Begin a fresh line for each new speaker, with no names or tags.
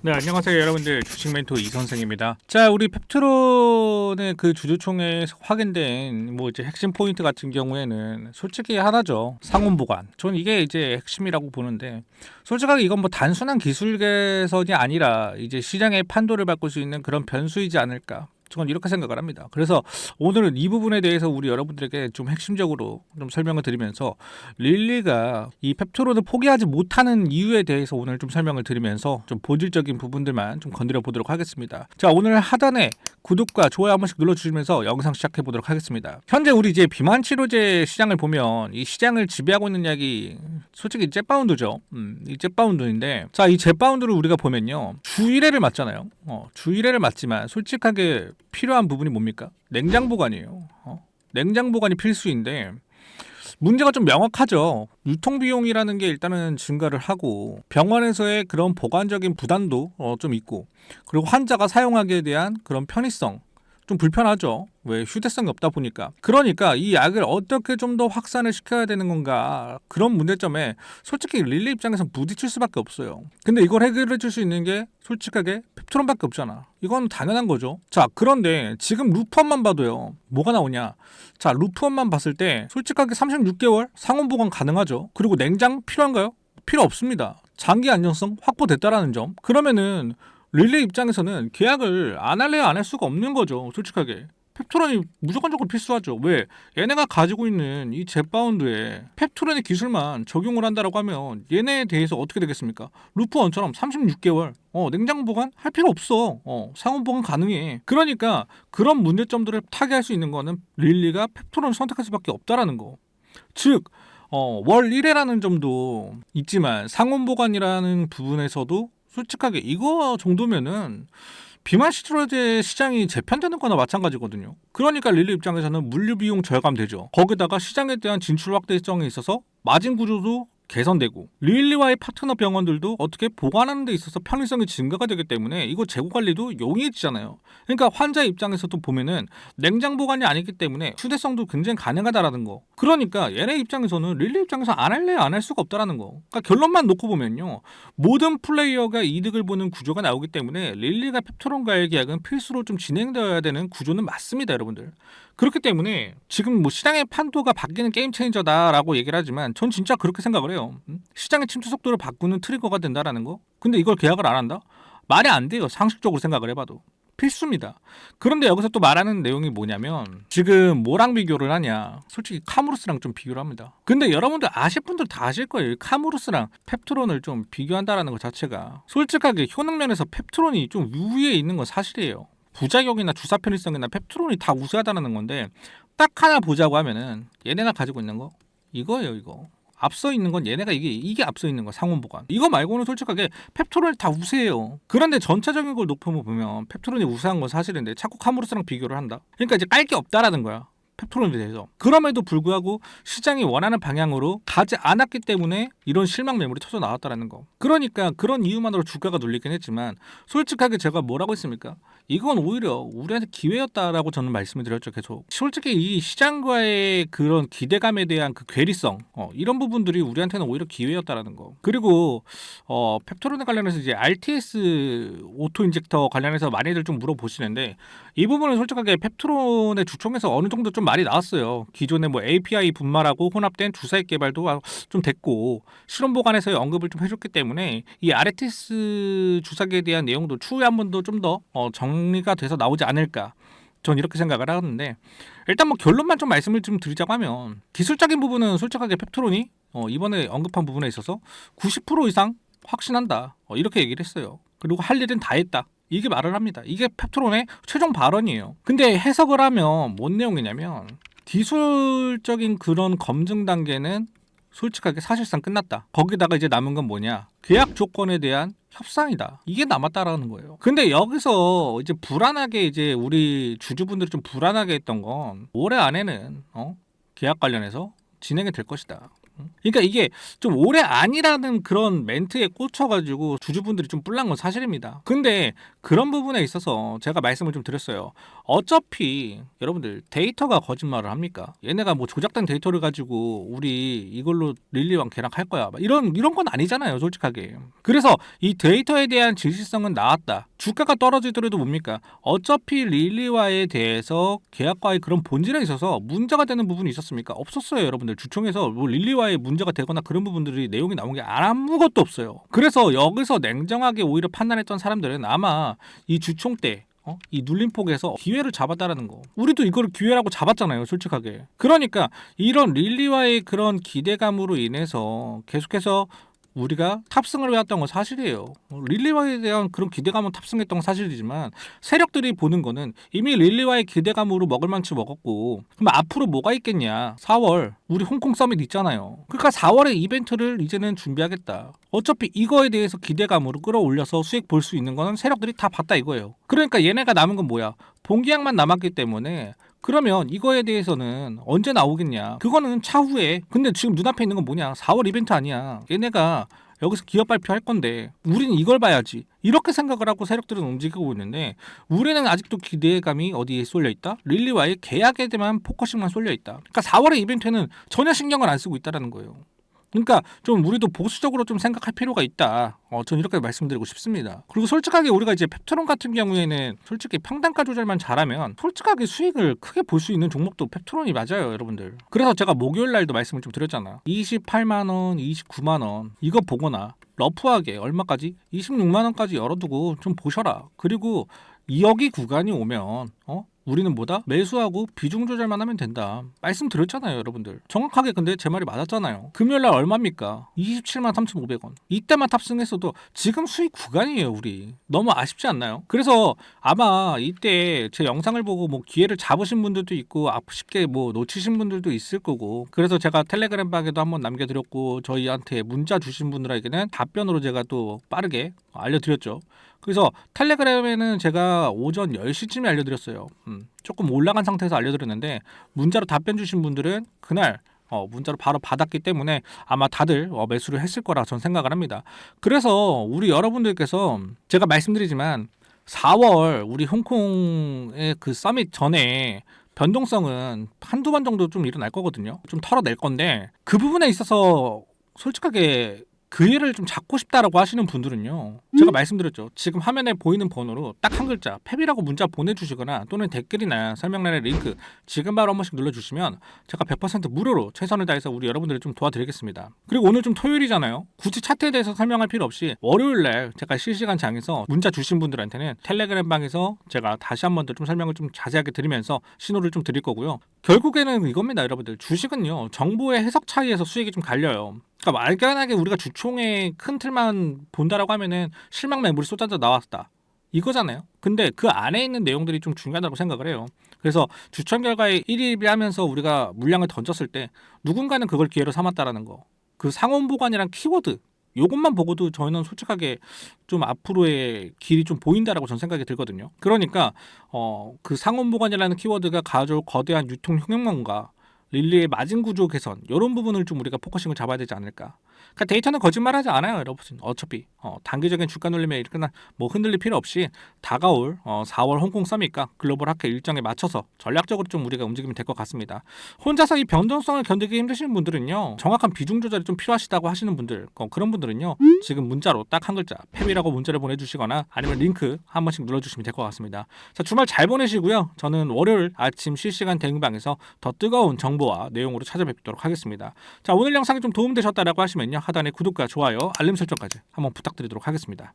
네, 안녕하세요 여러분들. 주식 멘토 이선생입니다. 자, 우리 펩트론의 그 주주총회에서 확인된 뭐 이제 핵심 포인트 같은 경우에는 솔직히 하나죠. 상온 보관. 저는 이게 이제 핵심이라고 보는데, 솔직하게 이건 뭐 단순한 기술 개선이 아니라 이제 시장의 판도를 바꿀 수 있는 그런 변수이지 않을까, 저는 이렇게 생각을 합니다. 그래서 오늘은 이 부분에 대해서 우리 여러분들에게 좀 핵심적으로 좀 설명을 드리면서, 릴리가 이 펩트론을 포기하지 못하는 이유에 대해서 오늘 좀 설명을 드리면서 좀 본질적인 부분들만 좀 건드려 보도록 하겠습니다. 자, 오늘 하단에 구독과 좋아요 한 번씩 눌러주시면서 영상 시작해 보도록 하겠습니다. 현재 우리 이제 비만 치료제 시장을 보면 이 시장을 지배하고 있는 약이 솔직히 젯바운드죠. 이 젯바운드인데, 자, 이 젯바운드를 우리가 보면요, 주 1회를 맞잖아요. 주 1회를 맞지만 솔직하게 필요한 부분이 뭡니까? 냉장 보관이에요. 냉장 보관이 필수인데, 문제가 좀 명확하죠. 유통 비용이라는 게 일단은 증가를 하고, 병원에서의 그런 보관적인 부담도 좀 있고, 그리고 환자가 사용하기에 대한 그런 편의성, 좀 불편하죠. 왜? 휴대성이 없다 보니까. 그러니까 이 약을 어떻게 좀 더 확산을 시켜야 되는 건가, 그런 문제점에 솔직히 릴리 입장에서 부딪힐 수밖에 없어요. 근데 이걸 해결해 줄 수 있는 게 솔직하게 펩트론밖에 없잖아. 이건 당연한 거죠. 자, 그런데 지금 루프원만 봐도요, 뭐가 나오냐. 자, 루프원만 봤을 때 솔직하게 36개월 상온 보관 가능하죠. 그리고 냉장 필요한가요? 필요 없습니다. 장기 안정성 확보됐다라는 점. 그러면은 릴레이 입장에서는 계약을 안 할래야 안 할 수가 없는 거죠. 솔직하게 펩트론이 무조건적으로 필수하죠. 왜? 얘네가 가지고 있는 이 젯바운드에 펩트론의 기술만 적용을 한다라고 하면 얘네에 대해서 어떻게 되겠습니까? 루프원처럼 36개월 냉장 보관 할 필요 없어. 상온 보관 가능해. 그러니까 그런 문제점들을 타개할 수 있는 거는 릴리가 펩트론을 선택할 수밖에 없다라는 거. 즉 월 1회라는 점도 있지만 상온 보관이라는 부분에서도 솔직하게 이거 정도면은 비만 치료제 시장이 재편되는 거나 마찬가지거든요. 그러니까 릴리 입장에서는 물류 비용 절감되죠. 거기다가 시장에 대한 진출 확대성에 있어서 마진 구조도 개선되고, 릴리와의 파트너 병원들도 어떻게 보관하는 데 있어서 편의성이 증가가 되기 때문에 이거 재고 관리도 용이해지잖아요. 그러니까 환자 입장에서도 보면은 냉장 보관이 아니기 때문에 휴대성도 굉장히 가능하다라는 거. 그러니까 얘네 입장에서는 릴리 입장에서 안 할래 안 할 수가 없다라는 거. 그러니까 결론만 놓고 보면요, 모든 플레이어가 이득을 보는 구조가 나오기 때문에 릴리가 펩트론과의 계약은 필수로 좀 진행되어야 되는 구조는 맞습니다, 여러분들. 그렇기 때문에 지금 뭐 시장의 판도가 바뀌는 게임 체인저다라고 얘기를 하지만 전 진짜 그렇게 생각을 해요. 시장의 침투 속도를 바꾸는 트리거가 된다라는 거. 근데 이걸 계약을 안 한다? 말이 안 돼요. 상식적으로 생각을 해봐도. 필수입니다. 그런데 여기서 또 말하는 내용이 뭐냐면, 지금 뭐랑 비교를 하냐, 솔직히 카무루스랑 좀 비교를 합니다. 근데 여러분들 아실 분들 다 아실 거예요. 카무루스랑 펩트론을 좀 비교한다라는 것 자체가 솔직하게 효능면에서 펩트론이 좀 우위에 있는 건 사실이에요. 부작용이나 주사 편의성이나 펩트론이 다 우세하다는 건데, 딱 하나 보자고 하면은 얘네가 가지고 있는 거 이거예요. 이거 앞서 있는 건 얘네가 이게 앞서 있는 거, 상온 보관. 이거 말고는 솔직하게 펩트론이 다 우세해요. 그런데 전체적인 걸 높으면 보면 펩트론이 우세한 건 사실인데 자꾸 카무루스랑 비교를 한다. 그러니까 이제 깔 게 없다라는 거야, 펩트론에 대해서. 그럼에도 불구하고 시장이 원하는 방향으로 가지 않았기 때문에 이런 실망 매물이 터져 나왔다라는 거. 그러니까 그런 이유만으로 주가가 눌리긴 했지만, 솔직하게 제가 뭐라고 했습니까? 이건 오히려 우리한테 기회였다라고 저는 말씀을 드렸죠, 계속. 솔직히 이 시장과의 그런 기대감에 대한 그 괴리성, 이런 부분들이 우리한테는 오히려 기회였다라는 거. 그리고 펩트론에 관련해서 이제 RTS 오토 인젝터 관련해서 많이들 좀 물어보시는데, 이 부분은 솔직하게 펩트론의 주총에서 어느 정도 좀 말이 나왔어요. 기존에 뭐 API 분말하고 혼합된 주사액 개발도 좀 됐고, 실험 보관에서의 언급을 좀 해줬기 때문에 이 RTS 주사기에 대한 내용도 추후에 한 번 더 좀 더 정리가 돼서 나오지 않을까, 전 이렇게 생각을 하는데, 일단 뭐 결론만 좀 말씀을 좀 드리자고 하면, 기술적인 부분은 솔직하게 펩트론이 이번에 언급한 부분에 있어서 90% 이상 확신한다, 이렇게 얘기를 했어요. 그리고 할 일은 다 했다, 이게 말을 합니다. 이게 펩트론의 최종 발언이에요. 근데 해석을 하면 뭔 내용이냐면, 기술적인 그런 검증 단계는 솔직하게 사실상 끝났다. 거기다가 이제 남은 건 뭐냐? 계약 조건에 대한 협상이다. 이게 남았다라는 거예요. 근데 여기서 이제 불안하게, 이제 우리 주주분들이 좀 불안하게 했던 건 올해 안에는 계약 관련해서 진행이 될 것이다. 그러니까 이게 좀 올해 아니라는 그런 멘트에 꽂혀가지고 주주분들이 좀 뿔난 건 사실입니다. 근데 그런 부분에 있어서 제가 말씀을 좀 드렸어요. 어차피 여러분들 데이터가 거짓말을 합니까? 얘네가 뭐 조작된 데이터를 가지고 우리 이걸로 릴리왕 계약할 거야 이런 건 아니잖아요, 솔직하게. 그래서 이 데이터에 대한 진실성은 나왔다. 주가가 떨어지더라도 뭡니까? 어차피 릴리와에 대해서 계약과의 그런 본질에 있어서 문제가 되는 부분이 있었습니까? 없었어요, 여러분들. 주총에서 뭐 릴리와의 문제가 되거나 그런 부분들이 내용이 나온 게 아무것도 없어요. 그래서 여기서 냉정하게 오히려 판단했던 사람들은 아마 이 주총 때 이 눌림폭에서 기회를 잡았다라는 거. 우리도 이걸 기회라고 잡았잖아요, 솔직하게. 그러니까 이런 릴리와의 그런 기대감으로 인해서 계속해서 우리가 탑승을 해왔던 건 사실이에요. 릴리와에 대한 그런 기대감은 탑승했던 건 사실이지만 세력들이 보는 거는 이미 릴리와의 기대감으로 먹을 만치 먹었고, 그럼 앞으로 뭐가 있겠냐. 4월 우리 홍콩 서밋 있잖아요. 그러니까 4월에 이벤트를 이제는 준비하겠다. 어차피 이거에 대해서 기대감으로 끌어올려서 수익 볼 수 있는 거는 세력들이 다 봤다 이거예요. 그러니까 얘네가 남은 건 뭐야? 본계약만 남았기 때문에 그러면 이거에 대해서는 언제 나오겠냐? 그거는 차후에. 근데 지금 눈앞에 있는 건 뭐냐? 4월 이벤트 아니야. 얘네가 여기서 기업 발표할 건데 우리는 이걸 봐야지. 이렇게 생각을 하고 세력들은 움직이고 있는데 우리는 아직도 기대감이 어디에 쏠려 있다? 릴리와의 계약에 대한 포커싱만 쏠려 있다. 그러니까 4월의 이벤트는 전혀 신경을 안 쓰고 있다라는 거예요. 그러니까 좀 우리도 보수적으로 좀 생각할 필요가 있다. 저는 이렇게 말씀드리고 싶습니다. 그리고 솔직하게 우리가 이제 펩트론 같은 경우에는 솔직히 평단가 조절만 잘하면 솔직하게 수익을 크게 볼 수 있는 종목도 펩트론이 맞아요, 여러분들. 그래서 제가 목요일 날도 말씀을 좀 드렸잖아. 28만 원, 29만 원 이거 보거나 러프하게 얼마까지? 26만 원까지 열어두고 좀 보셔라. 그리고 여기 구간이 오면 우리는 뭐다? 매수하고 비중 조절만 하면 된다. 말씀드렸잖아요, 여러분들. 정확하게 근데 제 말이 맞았잖아요. 금요일날 얼마입니까? 27만 3,500원. 이때만 탑승했어도 지금 수익 구간이에요, 우리. 너무 아쉽지 않나요? 그래서 아마 이때 제 영상을 보고 뭐 기회를 잡으신 분들도 있고 쉽게 뭐 놓치신 분들도 있을 거고, 그래서 제가 텔레그램 방에도 한번 남겨드렸고 저희한테 문자 주신 분들에게는 답변으로 제가 또 빠르게 알려드렸죠. 그래서 텔레그램에는 제가 오전 10시쯤에 알려드렸어요. 조금 올라간 상태에서 알려드렸는데 문자로 답변 주신 분들은 그날 문자로 바로 받았기 때문에 아마 다들 매수를 했을 거라 저는 생각을 합니다. 그래서 우리 여러분들께서 제가 말씀드리지만 4월 우리 홍콩의 그 서밋 전에 변동성은 한두 번 정도 좀 일어날 거거든요. 좀 털어낼 건데 그 부분에 있어서 솔직하게 그 일을 좀 잡고 싶다라고 하시는 분들은요, 제가 말씀드렸죠. 지금 화면에 보이는 번호로 딱 한 글자 펩이라고 문자 보내주시거나 또는 댓글이나 설명란에 링크 지금 바로 한 번씩 눌러주시면 제가 100% 무료로 최선을 다해서 우리 여러분들을 좀 도와드리겠습니다. 그리고 오늘 좀 토요일이잖아요. 굳이 차트에 대해서 설명할 필요 없이 월요일날 제가 실시간 장에서 문자 주신 분들한테는 텔레그램 방에서 제가 다시 한 번 더 좀 설명을 좀 자세하게 드리면서 신호를 좀 드릴 거고요. 결국에는 이겁니다, 여러분들. 주식은요, 정보의 해석 차이에서 수익이 좀 갈려요. 그러니까 막연하게 우리가 주총의 큰 틀만 본다라고 하면은 실망 매물이 쏟아져 나왔다 이거잖아요. 근데 그 안에 있는 내용들이 좀 중요하다고 생각을 해요. 그래서 주총 결과에 1위를 하면서 우리가 물량을 던졌을 때 누군가는 그걸 기회로 삼았다라는 거. 그 상온 보관이란 키워드 요것만 보고도 저희는 솔직하게 좀 앞으로의 길이 좀 보인다라고 저는 생각이 들거든요. 그러니까 그 상온 보관이라는 키워드가 가져올 거대한 유통 혁명과 릴리의 마진 구조 개선 이런 부분을 좀 우리가 포커싱을 잡아야 되지 않을까. 그러니까 데이터는 거짓말하지 않아요, 여러분. 어차피 단기적인 주가 눌림에 일어나 뭐 흔들릴 필요 없이 다가올 4월 홍콩 서밋과 글로벌 학회 일정에 맞춰서 전략적으로 좀 우리가 움직이면 될 것 같습니다. 혼자서 이 변동성을 견디기 힘드신 분들은요, 정확한 비중 조절이 좀 필요하시다고 하시는 분들, 그런 분들은요 지금 문자로 딱 한 글자 펩이라고 문자를 보내주시거나 아니면 링크 한 번씩 눌러주시면 될 것 같습니다. 자, 주말 잘 보내시고요. 저는 월요일 아침 실시간 대응방에서 더 뜨거운 정보와 내용으로 찾아뵙도록 하겠습니다. 자, 오늘 영상이 좀 도움되셨다라고 하시면요, 하단에 구독과 좋아요, 알림 설정까지 한번 부탁드리도록 하겠습니다.